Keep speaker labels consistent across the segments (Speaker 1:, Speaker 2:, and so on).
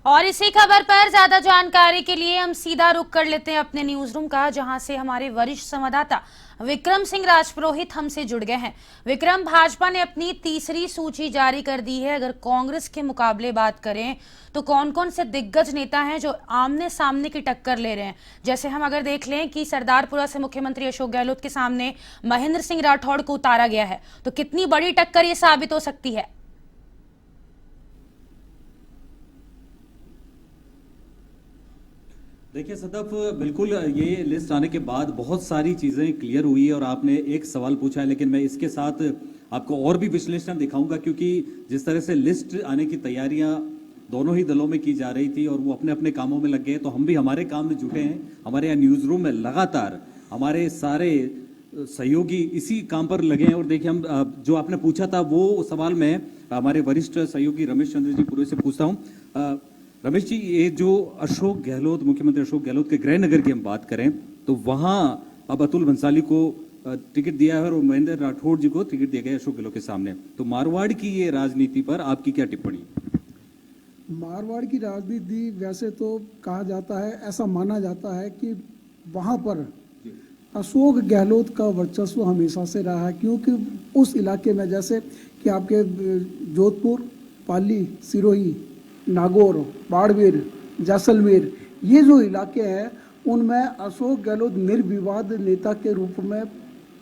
Speaker 1: और इसी खबर पर ज्यादा जानकारी के लिए हम सीधा रुख कर लेते हैं अपने न्यूज रूम का, जहां से हमारे वरिष्ठ संवाददाता विक्रम सिंह राजपुरोहित हमसे जुड़ गए हैं। विक्रम, भाजपा ने अपनी तीसरी सूची जारी कर दी है। अगर कांग्रेस के मुकाबले बात करें तो कौन कौन से दिग्गज नेता हैं जो आमने सामने की टक्कर ले रहे हैं? जैसे हम अगर देख लें कि सरदारपुरा से मुख्यमंत्री अशोक गहलोत के सामने महेंद्र सिंह राठौड़ को उतारा गया है, तो कितनी बड़ी टक्कर ये साबित हो सकती है?
Speaker 2: देखिए सदफ, बिल्कुल ये लिस्ट आने के बाद बहुत सारी चीज़ें क्लियर हुई है और आपने एक सवाल पूछा है, लेकिन मैं इसके साथ आपको और भी विश्लेषण दिखाऊंगा, क्योंकि जिस तरह से लिस्ट आने की तैयारियां दोनों ही दलों में की जा रही थी और वो अपने अपने कामों में लग गए, तो हम भी हमारे काम में जुटे हैं। हमारे यहाँ न्यूज़ रूम में लगातार हमारे सारे सहयोगी इसी काम पर लगे हैं। और देखिए, हम जो आपने पूछा था वो सवाल मैं हमारे वरिष्ठ सहयोगी रमेश चंद्र जी पूरे से पूछता हूँ। रमेश जी, ये जो अशोक गहलोत, मुख्यमंत्री अशोक गहलोत के गृह नगर की हम बात करें तो वहां अब अतुल भंसाली को टिकट दिया है और महेंद्र राठौड़ जी को टिकट दिया गया अशोक गहलोत के सामने। तो मारवाड़ की ये राजनीति पर आपकी क्या टिप्पणी?
Speaker 3: मारवाड़ की राजनीति वैसे तो कहा जाता है, ऐसा माना जाता है कि वहां पर अशोक गहलोत का वर्चस्व हमेशा से रहा है, क्योंकि उस इलाके में जैसे कि आपके जोधपुर, पाली, सिरोही, नागौर, बाड़मेर, जैसलमेर, ये जो इलाके हैं उनमें अशोक गहलोत निर्विवाद नेता के रूप में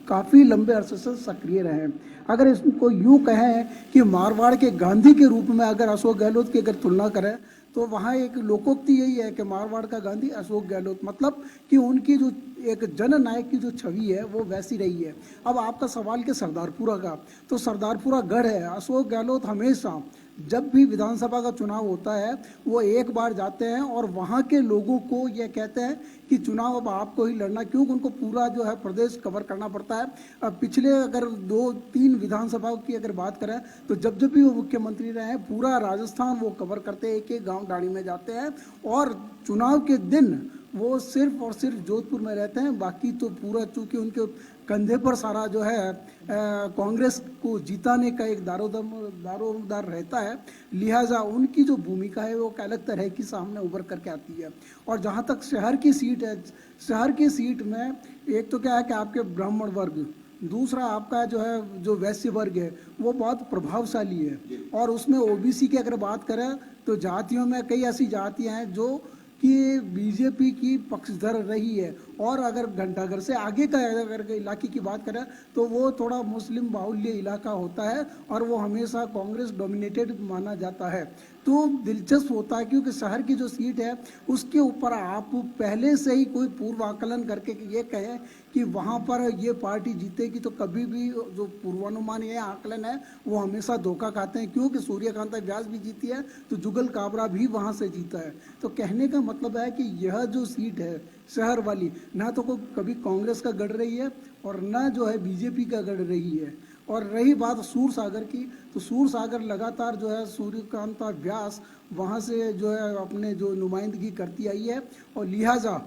Speaker 3: काफ़ी लंबे अरसे से सक्रिय रहे हैं। अगर इसको यूँ कहें कि मारवाड़ के गांधी के रूप में अगर अशोक गहलोत की अगर तुलना करें तो वहाँ एक लोकोक्ति यही है कि मारवाड़ का गांधी अशोक गहलोत, मतलब कि उनकी जो एक जननायक की जो छवि है वो वैसी रही है। अब आपका सवाल कि सरदारपुरा का, तो सरदारपुरा गढ़ है। अशोक गहलोत हमेशा जब भी विधानसभा का चुनाव होता है वो एक बार जाते हैं और वहाँ के लोगों को ये कहते हैं कि चुनाव अब आपको ही लड़ना, क्योंकि उनको पूरा जो है प्रदेश कवर करना पड़ता है। अब पिछले अगर 2-3 विधानसभाओं की अगर बात करें तो जब जब भी वो मुख्यमंत्री रहे हैं पूरा राजस्थान वो कवर करते हैं, एक एक गाँव डाणी में जाते हैं और चुनाव के दिन वो सिर्फ और सिर्फ जोधपुर में रहते हैं। बाकी तो पूरा, चूँकि उनके कंधे पर सारा जो है कांग्रेस को जिताने का एक दारोमदार रहता है, लिहाजा उनकी जो भूमिका है वो अलग तरह की सामने उभर करके आती है। और जहाँ तक शहर की सीट है, शहर की सीट में एक तो क्या है कि आपके ब्राह्मण वर्ग, दूसरा आपका जो है जो वैश्य वर्ग है वो बहुत प्रभावशाली है। और उसमें ओबीसी की अगर बात करें तो जातियों में कई ऐसी जातियाँ हैं जो कि बीजेपी की पक्षधर रही है। और अगर घंटाघर से आगे का अगर इलाके की बात करें तो वो थोड़ा मुस्लिम बाहुल्य इलाका होता है और वो हमेशा कांग्रेस डोमिनेटेड माना जाता है। तो दिलचस्प होता है क्योंकि शहर की जो सीट है उसके ऊपर आप पहले से ही कोई पूर्व आकलन करके ये कहें कि वहाँ पर ये पार्टी जीतेगी, तो कभी भी जो पूर्वानुमान या आकलन है वो हमेशा धोखा खाते हैं, क्योंकि सूर्यकांता व्यास भी जीती है तो जुगल काबरा भी वहाँ से जीता है। तो कहने का मतलब है कि यह जो सीट है शहर वाली, ना तो कभी कांग्रेस का गढ़ रही है और ना जो है बीजेपी का गढ़ रही है। और रही बात सूरसागर की, तो सूरसागर लगातार जो है सूर्यकांता व्यास वहाँ से जो है अपने जो नुमाइंदगी करती आई है और लिहाजा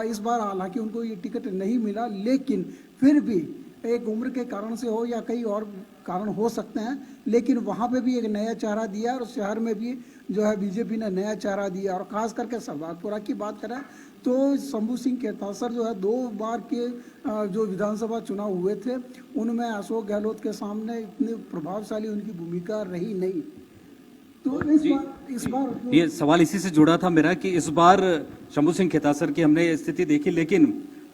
Speaker 3: इस बार हालांकि उनको ये टिकट नहीं मिला, लेकिन फिर भी एक उम्र के कारण से हो या कई और कारण हो सकते हैं, लेकिन वहाँ पे भी एक नया चेहरा दिया और शहर में भी जो है बीजेपी ने नया चेहरा दिया। और ख़ास करके सरदारपुरा की बात करें तो शंभू सिंह खेतासर जो है 2 बार के जो विधानसभा चुनाव हुए थे उनमें अशोक गहलोत के सामने इतनी प्रभावशाली उनकी भूमिका रही नहीं। तो इस बार
Speaker 2: ये सवाल इसी से जुड़ा था मेरा कि इस बार शंभू सिंह खेतासर की हमने स्थिति देखी, लेकिन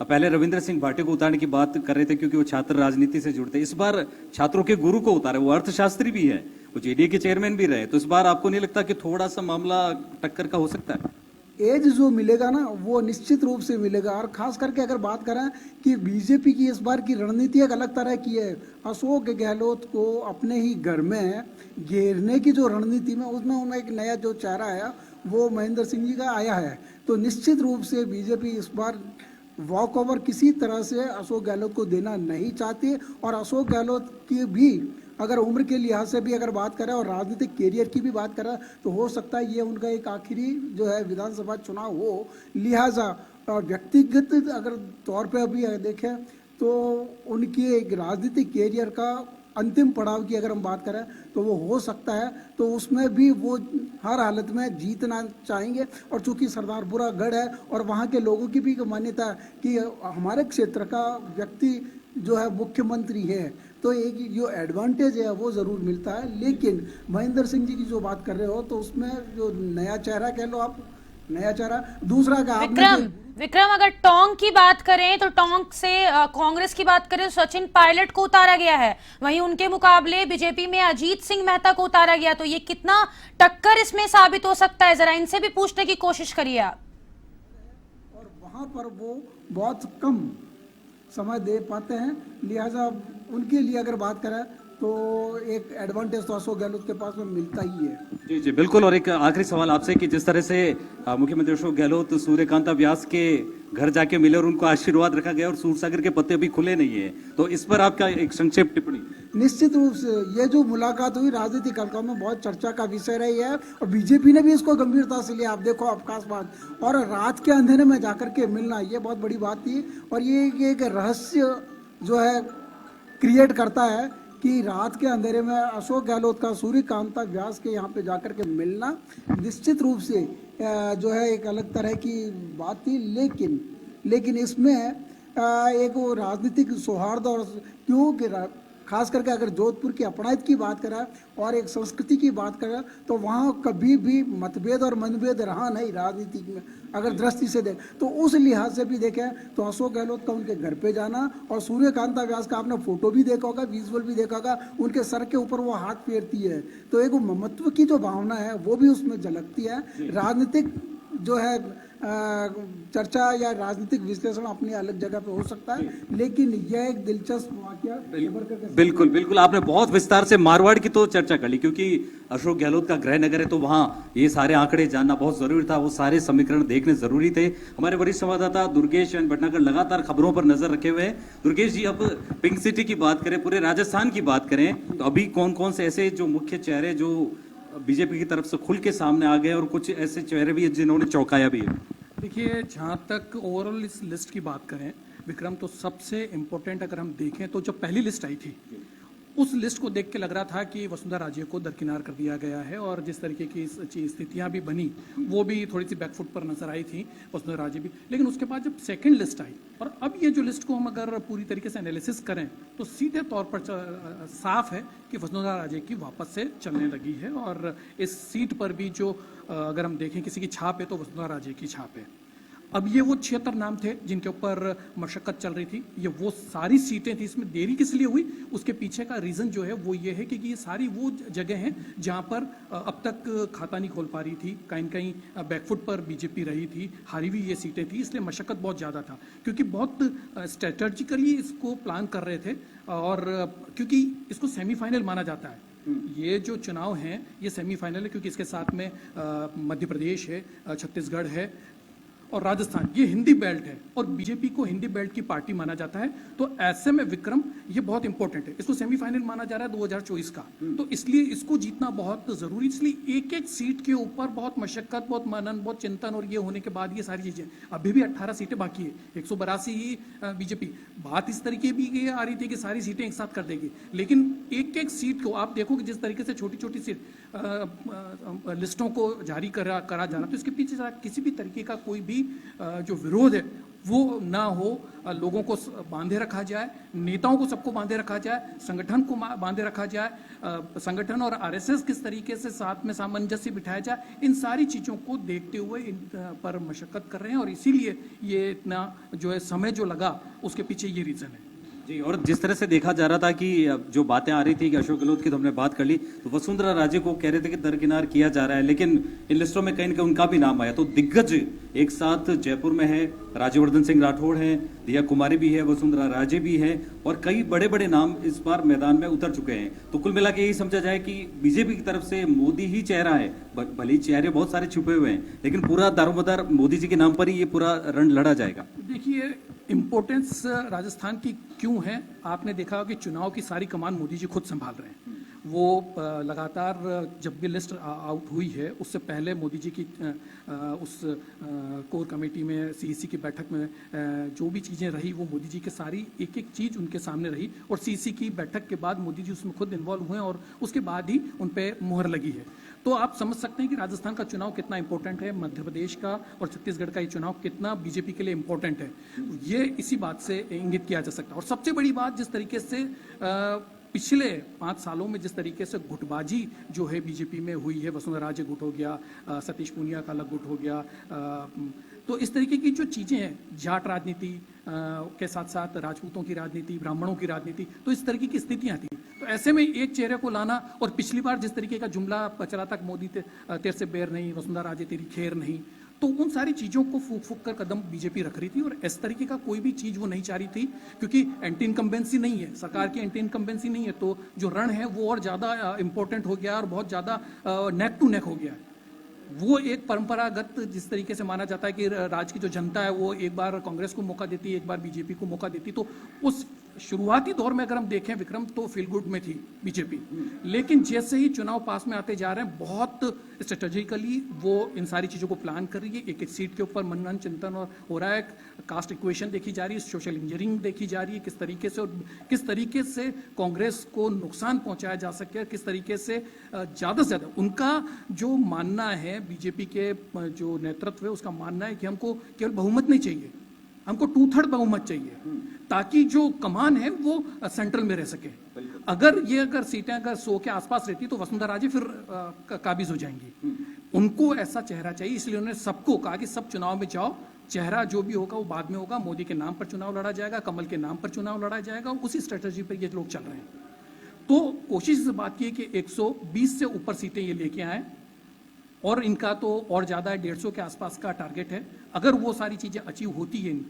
Speaker 2: पहले रविंद्र सिंह भाटी को उतारने की बात कर रहे थे क्योंकि वो छात्र राजनीति से जुड़ते। इस बार छात्रों के गुरु को उतारे, वो अर्थशास्त्री भी है, वो जेडीए के चेयरमैन भी रहे। तो इस बार आपको नहीं लगता कि थोड़ा सा मामला टक्कर का हो सकता है?
Speaker 3: एज जो मिलेगा ना वो निश्चित रूप से मिलेगा। और खास करके अगर बात करें कि बीजेपी की इस बार की रणनीति एक अलग तरह की है। अशोक गहलोत को अपने ही घर में घेरने की जो रणनीति में उसमें उनमें एक नया जो चेहरा आया वो महेंद्र सिंह जी का आया है। तो निश्चित रूप से बीजेपी इस बार वॉक ओवर किसी तरह से अशोक गहलोत को देना नहीं चाहती। और अशोक गहलोत की भी अगर उम्र के लिहाज से भी अगर बात करें और राजनीतिक कैरियर की भी बात करें तो हो सकता है ये उनका एक आखिरी जो है विधानसभा चुनाव हो। लिहाजा व्यक्तिगत अगर तौर पे अभी देखें तो उनकी एक राजनीतिक कैरियर का अंतिम पड़ाव की अगर हम बात करें तो वो हो सकता है, तो उसमें भी वो हर हालत में जीतना चाहेंगे। और चूंकि सरदारपुरा गढ़ है और वहाँ के लोगों की भी मान्यता है कि हमारे क्षेत्र का व्यक्ति जो है मुख्यमंत्री है, तो एक जो एडवांटेज है वो ज़रूर मिलता है। लेकिन महेंद्र सिंह जी की जो बात कर रहे हो तो उसमें जो नया चेहरा कह लो आप, नया चेहरा। दूसरा का
Speaker 1: विक्रम, अगर टोंक की बात करें तो टोंक से कांग्रेस की बात करें तो सचिन पायलट को उतारा गया है, वहीं उनके मुकाबले बीजेपी में अजीत सिंह मेहता को उतारा गया। तो ये कितना टक्कर इसमें साबित हो सकता है, जरा इनसे भी पूछने की कोशिश करिए आप।
Speaker 3: और वहाँ पर वो बहुत कम समय दे पाते हैं, लिहाजा उनके लिए अगर बात करें तो एक एडवांटेज तो अशोक गहलोत के पास में मिलता ही है।
Speaker 2: जी जी बिल्कुल। और एक आखिरी सवाल आपसे कि जिस तरह से मुख्यमंत्री अशोक गहलोत सूर्यकांता व्यास के घर जाके मिले और उनको आशीर्वाद रखा गया और सूरसागर के पत्ते अभी खुले नहीं है, तो इस पर आपका एक संक्षिप्त टिप्पणी।
Speaker 3: निश्चित रूप से ये जो मुलाकात हुई राजनीतिक हलकों में बहुत चर्चा का विषय रही है और बीजेपी ने भी इसको गंभीरता से लिया। आप देखो अवकाशवाद और रात के अंधेरे में जाकर के मिलना, ये बहुत बड़ी बात थी। और ये एक रहस्य जो है क्रिएट करता है कि रात के अंधेरे में अशोक गहलोत का सूर्यकांता व्यास के यहाँ पे जाकर के मिलना निश्चित रूप से जो है एक अलग तरह की बात थी। लेकिन इसमें एक वो राजनीतिक सौहार्द और क्योंकि खास करके अगर जोधपुर की अपनायत की बात करें और एक संस्कृति की बात करें तो वहाँ कभी भी मतभेद और मनभेद रहा नहीं राजनीति में। अगर दृष्टि से देख तो उस लिहाज से भी देखें तो अशोक गहलोत का उनके घर पे जाना और सूर्यकांता व्यास का आपने फोटो भी देखा होगा, विजुअल भी देखा होगा, उनके सर के ऊपर वो हाथ फेरती है, तो एक ममत्व की जो भावना है वो भी उसमें झलकती है। राजनीतिक जो है चर्चा या राजनीतिक विश्लेषण अपनी अलग जगह पे हो सकता है, लेकिन यह एक दिलचस्प वाकया
Speaker 2: बिल्कुल बिल्कुल आपने बहुत विस्तार से मारवाड़ की तो चर्चा कर ली, क्योंकि अशोक गहलोत का गृह नगर है तो वहां ये सारे आंकड़े जानना बहुत जरूरी था, वो सारे समीकरण देखने जरूरी थे। हमारे वरिष्ठ संवाददाता दुर्गेश भटनागर लगातार खबरों पर नजर रखे हुए हैं। दुर्गेश जी, अब पिंक सिटी की बात करें, पूरे राजस्थान की बात करें तो अभी कौन कौन से ऐसे जो मुख्य चेहरे जो बीजेपी की तरफ से खुल के सामने आ गए और कुछ ऐसे चेहरे भी हैं जिन्होंने चौंकाया भी है?
Speaker 4: देखिए, जहाँ तक ओवरऑल इस लिस्ट की बात करें विक्रम, तो सबसे इम्पोर्टेंट अगर हम देखें तो जब पहली लिस्ट आई थी उस लिस्ट को देख के लग रहा था कि वसुंधरा राजे को दरकिनार कर दिया गया है और जिस तरीके की स्थितियां भी बनी वो भी थोड़ी सी बैकफुट पर नजर आई थी वसुंधरा राजे भी। लेकिन उसके बाद जब सेकंड लिस्ट आई और अब ये जो लिस्ट को हम अगर पूरी तरीके से एनालिसिस करें तो सीधे तौर पर साफ है कि वसुंधरा राजे की वापस से चलने लगी है और इस सीट पर भी जो अगर हम देखें किसी की छाप है तो वसुंधरा राजे की छाप है। अब ये वो 76 नाम थे जिनके ऊपर मशक्कत चल रही थी, ये वो सारी सीटें थी। इसमें देरी किस लिए हुई, उसके पीछे का रीज़न जो है वो ये है कि ये सारी वो जगह हैं जहाँ पर अब तक खाता नहीं खोल पा रही थी, कहीं कहीं बैकफुट पर बीजेपी रही थी, हारी हुई ये सीटें थी, इसलिए मशक्कत बहुत ज़्यादा था क्योंकि बहुत स्ट्रेटजिकली इसको प्लान कर रहे थे और क्योंकि इसको सेमीफाइनल माना जाता है। ये जो चुनाव हैं ये सेमीफाइनल है क्योंकि इसके साथ में मध्य प्रदेश है, छत्तीसगढ़ है और राजस्थान, ये हिंदी बेल्ट है और बीजेपी को हिंदी बेल्ट की पार्टी माना जाता है। तो ऐसे में विक्रम ये बहुत इंपॉर्टेंट है, इसको सेमीफाइनल माना जा रहा है 2024 का, तो इसलिए इसको जीतना बहुत जरूरी। इसलिए एक एक सीट के ऊपर बहुत मशक्कत, बहुत मनन, बहुत चिंतन और ये होने के बाद ये सारी चीजें, अभी भी 18 सीटें बाकी है, 182 ही बीजेपी। बात इस तरीके भी आ रही थी कि सारी सीटें एक साथ कर देगी, लेकिन एक एक सीट को आप देखो कि जिस तरीके से छोटी छोटी सीट लिस्टों को जारी करा जाना, तो इसके पीछे किसी भी तरीके का कोई भी जो विरोध है वो ना हो, लोगों को बांधे रखा जाए, नेताओं को सबको बांधे रखा जाए, संगठन को बांधे रखा जाए, संगठन और आरएसएस किस तरीके से साथ में सामंजस्य बिठाया जाए, इन सारी चीज़ों को देखते हुए इन पर मशक्कत कर रहे हैं और इसीलिए ये इतना जो है समय जो लगा उसके पीछे ये रीज़न है।
Speaker 2: जी, और जिस तरह से देखा जा रहा था कि जो बातें आ रही थी कि अशोक गहलोत की तो हमने बात कर ली, तो वसुंधरा राजे को कह रहे थे कि दरकिनार किया जा रहा है, लेकिन इन लिस्टों में कहीं ना कहीं उनका भी नाम आया। तो दिग्गज एक साथ जयपुर में है, राज्यवर्धन सिंह राठौड़ हैं, दिया कुमारी भी है, वसुंधरा राजे भी है और कई बड़े बड़े नाम इस बार मैदान में उतर चुके हैं। तो कुल मिला के यही समझा जाए कि बीजेपी की तरफ से मोदी ही चेहरा है, भले चेहरे बहुत सारे छुपे हुए हैं, लेकिन पूरा दारोमदार मोदी जी के नाम पर ही ये पूरा रण लड़ा जाएगा।
Speaker 4: देखिए, इम्पोर्टेंस राजस्थान की क्यों है, आपने देखा कि चुनाव की सारी कमान मोदी जी खुद संभाल रहे हैं वो लगातार जब भी लिस्ट आउट हुई है उससे पहले मोदी जी की उस कोर कमेटी में सीईसी की बैठक में जो भी चीज़ें रही वो मोदी जी के सारी एक एक चीज़ उनके सामने रही और सीईसी की बैठक के बाद मोदी जी उसमें खुद इन्वॉल्व हुए और उसके बाद ही उन पे मुहर लगी है। तो आप समझ सकते हैं कि राजस्थान का चुनाव कितना इंपॉर्टेंट है, मध्य प्रदेश का और छत्तीसगढ़ का ये चुनाव कितना बीजेपी के लिए इंपॉर्टेंट है, ये इसी बात से इंगित किया जा सकता है। और सबसे बड़ी बात, जिस तरीके से पिछले 5 सालों में जिस तरीके से गुटबाजी जो है बीजेपी में हुई है, वसुंधरा राजे गुट हो गया, सतीश पूनिया का अलग गुट हो गया, तो इस तरीके की जो चीज़ें हैं, जाट राजनीति के साथ साथ राजपूतों की राजनीति, ब्राह्मणों की राजनीति, तो इस तरीके की स्थितियां थी। तो ऐसे में एक चेहरे को लाना, और पिछली बार जिस तरीके का जुमला चला था, मोदी तेरे से बैर नहीं, वसुंधरा राजे तेरी खैर नहीं, तो उन सारी चीज़ों को फूक फूक कर कदम बीजेपी रख रही थी और इस तरीके का कोई भी चीज़ वो नहीं चाह रही थी, क्योंकि एंटी इनकम्बेंसी नहीं है, सरकार की एंटी इनकम्बेंसी नहीं है, तो जो रण है वो और ज़्यादा इंपॉर्टेंट हो गया और बहुत ज़्यादा नेक टू नेक हो गया है। वो एक परंपरागत जिस तरीके से माना जाता है कि राज्य की जो जनता है वो एक बार कांग्रेस को मौका देती है, एक बार बीजेपी को मौका देती, तो उस शुरुआती दौर में अगर हम देखें विक्रम, तो फील गुड में थी बीजेपी, लेकिन जैसे ही चुनाव पास में आते जा रहे हैं, बहुत स्ट्रेटेजिकली वो इन सारी चीज़ों को प्लान कर रही है। एक एक सीट के ऊपर मनन चिंतन हो रहा है, कास्ट इक्वेशन देखी जा रही है, सोशल इंजीनियरिंग देखी जा रही है, किस तरीके से कांग्रेस को नुकसान पहुंचाया जा सके, किस तरीके से ज़्यादा से ज़्यादा उनका जो मानना है, बीजेपी के जो नेतृत्व है उसका मानना है कि हमको केवल बहुमत नहीं चाहिए, हमको 2/3 बहुमत चाहिए, ताकि जो कमान है वो सेंट्रल में रह सके। अगर सीटें 100 के आसपास रहती तो वसुंधरा राजे फिर काबिज हो जाएंगी। उनको ऐसा चेहरा चाहिए, इसलिए उन्होंने सबको कहा कि सब चुनाव में जाओ, चेहरा जो भी होगा वो बाद में होगा, मोदी के नाम पर चुनाव लड़ा जाएगा, कमल के नाम पर चुनाव लड़ा जाएगा, उसी स्ट्रेटेजी पर ये लोग चल रहे हैं। तो कोशिश इस बात की है कि 120 से ऊपर सीटें ये लेके आए, और इनका तो और ज़्यादा है, 150 के आसपास का टारगेट है। अगर वो सारी चीज़ें अचीव होती हैं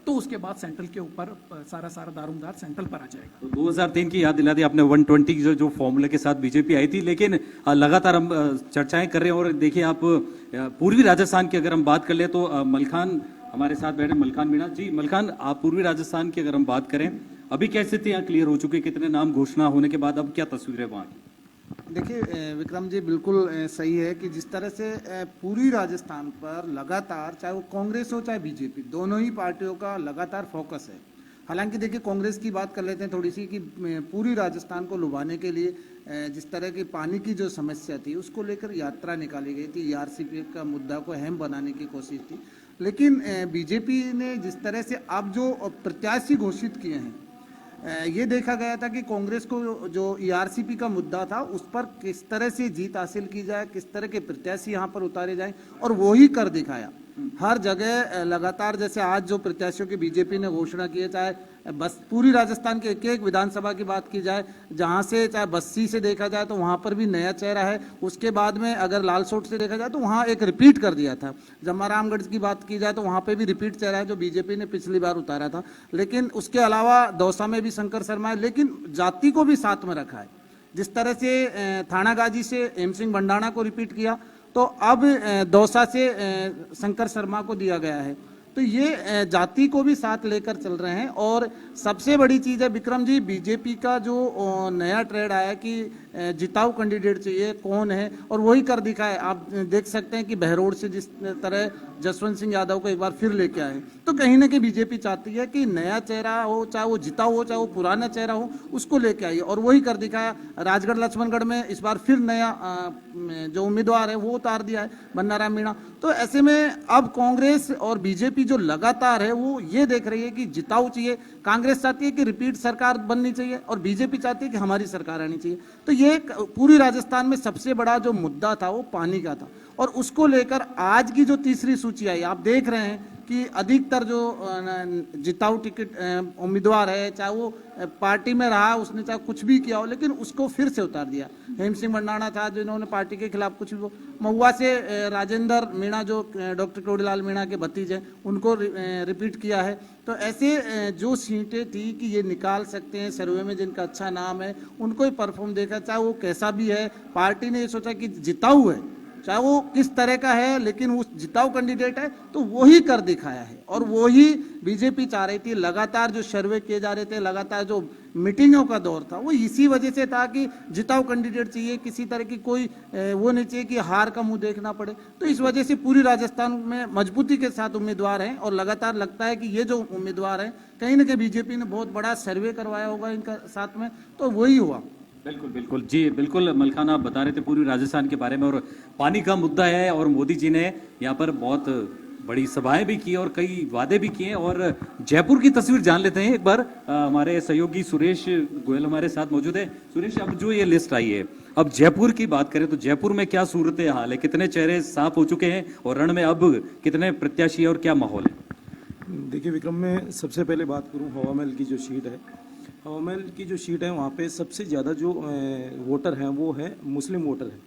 Speaker 4: तो उसके बाद सेंट्रल के ऊपर सारा दारोमदार सेंट्रल पर आ जाएगा।
Speaker 2: तो 2003 की याद दिला दी आपने, 120 जो फॉर्मूले के साथ बीजेपी आई थी, लेकिन लगातार हम चर्चाएं कर रहे हैं। और देखिए, आप पूर्वी राजस्थान की अगर हम बात कर ले तो मलखान हमारे साथ बैठे, मलखान मीणा जी। मलखान, आप पूर्वी राजस्थान की अगर हम बात करें, अभी क्या स्थितियां क्लियर हो चुकी है, कितने नाम घोषणा होने के बाद अब क्या तस्वीर है वहाँ की?
Speaker 5: देखिए विक्रम जी, बिल्कुल सही है कि जिस तरह से पूरी राजस्थान पर लगातार, चाहे वो कांग्रेस हो चाहे बीजेपी, दोनों ही पार्टियों का लगातार फोकस है। हालांकि देखिए, कांग्रेस की बात कर लेते हैं थोड़ी सी, कि पूरी राजस्थान को लुभाने के लिए जिस तरह की पानी की जो समस्या थी उसको लेकर यात्रा निकाली गई थी, ईआरसीपी का मुद्दा को अहम बनाने की कोशिश थी। लेकिन बीजेपी ने जिस तरह से अब जो प्रत्याशी घोषित किए हैं, ये देखा गया था कि कांग्रेस को जो ईआरसीपी का मुद्दा था उस पर किस तरह से जीत हासिल की जाए, किस तरह के प्रत्याशी यहाँ पर उतारे जाएं, और वो ही कर दिखाया। हर जगह लगातार, जैसे आज जो प्रत्याशियों की बीजेपी ने घोषणा की है, चाहे बस पूरी राजस्थान के एक विधानसभा की बात की जाए, जहां से चाहे बस्सी से देखा जाए तो वहां पर भी नया चेहरा है। उसके बाद में अगर लालसोट से देखा जाए तो वहां एक रिपीट कर दिया था। जम्मारामगढ़ की बात की जाए तो वहां पे भी रिपीट चेहरा है जो बीजेपी ने पिछली बार उतारा था। लेकिन उसके अलावा दौसा में भी शंकर शर्मा है, लेकिन जाति को भी साथ में रखा है। जिस तरह से थानागाजी से हेम सिंह भंडाणा को रिपीट किया, तो अब दौसा से शंकर शर्मा को दिया गया है। तो ये जाति को भी साथ लेकर चल रहे हैं। और सबसे बड़ी चीज़ है विक्रम जी, बीजेपी का जो नया ट्रेंड आया कि जिताऊ कैंडिडेट चाहिए, कौन है, और वही कर दिखाए। आप देख सकते हैं कि बहरोड से जिस तरह जसवंत सिंह यादव को एक बार फिर लेके आए, तो कहीं ना कहीं बीजेपी चाहती है कि नया चेहरा हो, चाहे वो जिताऊ हो चाहे वो पुराना चेहरा हो, उसको लेके आई, और वही कर दिखाया। राजगढ़ लक्ष्मणगढ़ में इस बार फिर नया जो उम्मीदवार है वो उतार दिया है, बन्नाराम मीणा। तो ऐसे में अब कांग्रेस और बीजेपी जो लगातार है वो ये देख रही है कि जिताऊ चाहिए। कांग्रेस चाहती है कि रिपीट सरकार बननी चाहिए और बीजेपी चाहती है कि हमारी सरकार आनी चाहिए। तो ये पूरी राजस्थान में सबसे बड़ा जो मुद्दा था वो पानी का था, और उसको लेकर आज की जो तीसरी सूची आई, आप देख रहे हैं कि अधिकतर जो जिताऊ टिकट उम्मीदवार है, चाहे वो पार्टी में रहा, उसने चाहे कुछ भी किया हो, लेकिन उसको फिर से उतार दिया। हेम सिंह भंडाणा था जिन्होंने पार्टी के खिलाफ कुछ भी, महुआ से राजेंद्र मीणा जो डॉक्टर करोड़ीलाल मीणा के भतीजे हैं, उनको रिपीट किया है। तो ऐसे जो सीटें थी कि ये निकाल सकते हैं, सर्वे में जिनका अच्छा नाम है उनको ही परफॉर्म देखा, चाहे वो कैसा भी है। पार्टी ने ये सोचा कि जिताऊ है चाहे वो किस तरह का है, लेकिन उस जिताऊ कैंडिडेट है तो वही कर दिखाया है। और वही बीजेपी चाह रही थी। लगातार जो सर्वे किए जा रहे थे, लगातार जो मीटिंगों का दौर था, वो इसी वजह से था कि जिताऊ कैंडिडेट चाहिए, किसी तरह की कोई वो नहीं चाहिए कि हार का मुंह देखना पड़े। तो इस वजह से पूरी राजस्थान में मजबूती के साथ उम्मीदवार हैं और लगातार लगता है कि ये जो उम्मीदवार हैं, कहीं ना कहीं बीजेपी ने बहुत बड़ा सर्वे करवाया होगा इनका साथ में, तो वही हुआ।
Speaker 2: बिल्कुल बिल्कुल जी, बिल्कुल मलखान, आप बता रहे थे पूरी राजस्थान के बारे में और पानी का मुद्दा है और मोदी जी ने यहाँ पर बहुत बड़ी सभाएं भी की और कई वादे भी किए। और जयपुर की तस्वीर जान लेते हैं एक बार। हमारे सहयोगी सुरेश गोयल हमारे साथ मौजूद है। सुरेश, अब जो ये लिस्ट आई है, अब जयपुर की बात करें तो जयपुर में क्या सूरत हाल है, कितने चेहरे साफ हो चुके हैं और रण में अब कितने प्रत्याशी और क्या माहौल है?
Speaker 6: देखिए विक्रम, मैं सबसे पहले बात करूं हवा महल की जो सीट है, हवा महल की जो सीट है वहाँ पे सबसे ज़्यादा जो वोटर हैं वो है मुस्लिम वोटर है,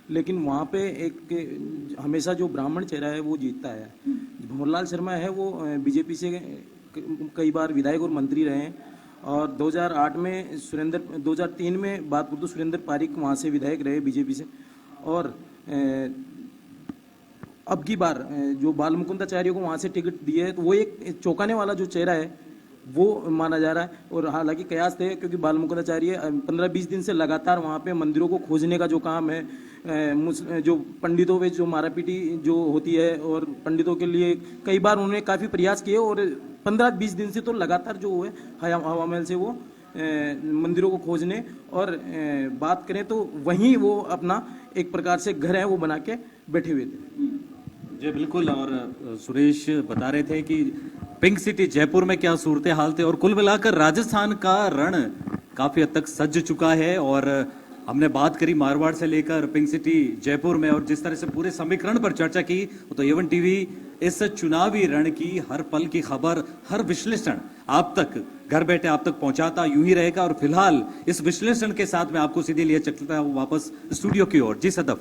Speaker 6: लेकिन वहाँ पे एक हमेशा जो ब्राह्मण चेहरा है वो जीतता है। भंवरलाल शर्मा है, वो बीजेपी से कई बार विधायक और मंत्री रहे हैं और 2008 में 2003 में बात करूँ तो सुरेंद्र पारिक वहाँ से विधायक रहे बीजेपी से। और अब की बार जो बाल मुकुंदाचार्य को वहाँ से टिकट दिए है, तो वो एक चौंकाने वाला जो चेहरा है वो माना जा रहा है। और हालांकि कयास थे, क्योंकि बाल मुकुंदाचार्य 15-20 दिन से लगातार वहाँ पे मंदिरों को खोजने का जो काम है, जो पंडितों में जो मारापीटी जो होती है और पंडितों के लिए कई बार उन्होंने काफ़ी प्रयास किए और 15-20 दिन से तो लगातार जो है हवा महल से वो मंदिरों को खोजने और बात करें तो वहीं वो अपना एक प्रकार से घर है वो बना के बैठे हुए थे।
Speaker 2: जी बिल्कुल। और सुरेश बता रहे थे कि पिंक सिटी जयपुर में क्या सूरत हाल थे और कुल मिलाकर राजस्थान का रण काफी हद तक सज चुका है। और हमने बात करी मारवाड़ से लेकर पिंक सिटी जयपुर में और जिस तरह से पूरे समीकरण पर चर्चा की, तो एवन टीवी इस चुनावी रण की हर पल की खबर, हर विश्लेषण आप तक घर बैठे आप तक पहुंचाता यूं ही रहेगा। और फिलहाल इस विश्लेषण के साथ मैं आपको सीधे लिए चलता हूं वापस स्टूडियो की ओर। जी सदफ।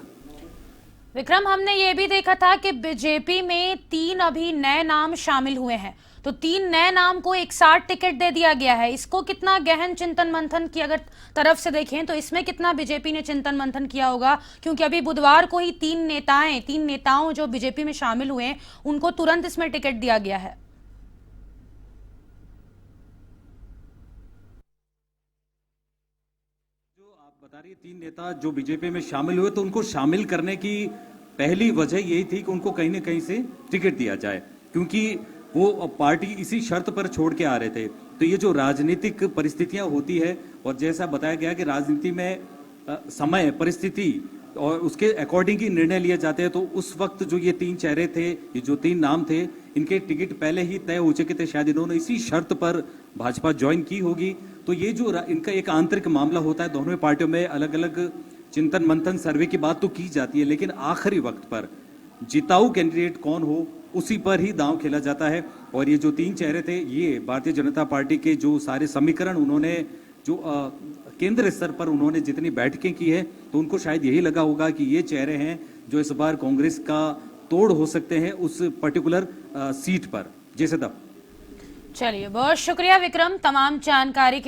Speaker 1: विक्रम, हमने ये भी देखा था कि बीजेपी में 3 अभी नए नाम शामिल हुए हैं, तो 3 नए नाम को एक साथ टिकट दे दिया गया है। इसको कितना गहन चिंतन मंथन की अगर तरफ से देखें तो इसमें कितना बीजेपी ने चिंतन मंथन किया होगा, क्योंकि अभी बुधवार को ही 3 नेताओं जो बीजेपी में शामिल हुए हैं उनको तुरंत इसमें टिकट दिया गया है।
Speaker 2: बता रही 3 नेता जो बीजेपी में शामिल हुए, तो उनको शामिल करने की पहली वजह यही थी कि उनको कहीं ना कहीं से टिकट दिया जाए, क्योंकि वो पार्टी इसी शर्त पर छोड़ के आ रहे थे। तो ये जो राजनीतिक परिस्थितियां होती है और जैसा बताया गया कि राजनीति में समय, परिस्थिति और उसके अकॉर्डिंग ही निर्णय लिए जाते हैं, तो उस वक्त जो ये 3 चेहरे थे, ये जो 3 नाम थे, इनके टिकट पहले ही तय हो चुके थे। शायद इन्होंने इसी शर्त पर भाजपा ज्वाइन की होगी। तो ये जो इनका एक आंतरिक मामला होता है, दोनों पार्टियों में अलग अलग चिंतन मंथन सर्वे की बात तो की जाती है, लेकिन आखिरी वक्त पर जिताऊ कैंडिडेट कौन हो उसी पर ही दांव खेला जाता है। और ये जो 3 चेहरे थे, ये भारतीय जनता पार्टी के जो सारे समीकरण उन्होंने जो केंद्र स्तर पर उन्होंने जितनी बैठकें की है, तो उनको शायद यही लगा होगा कि ये चेहरे हैं जो इस बार कांग्रेस का तोड़ हो सकते हैं उस पर्टिकुलर सीट पर। जैसे तब।
Speaker 1: चलिए, बहुत शुक्रिया विक्रम तमाम जानकारी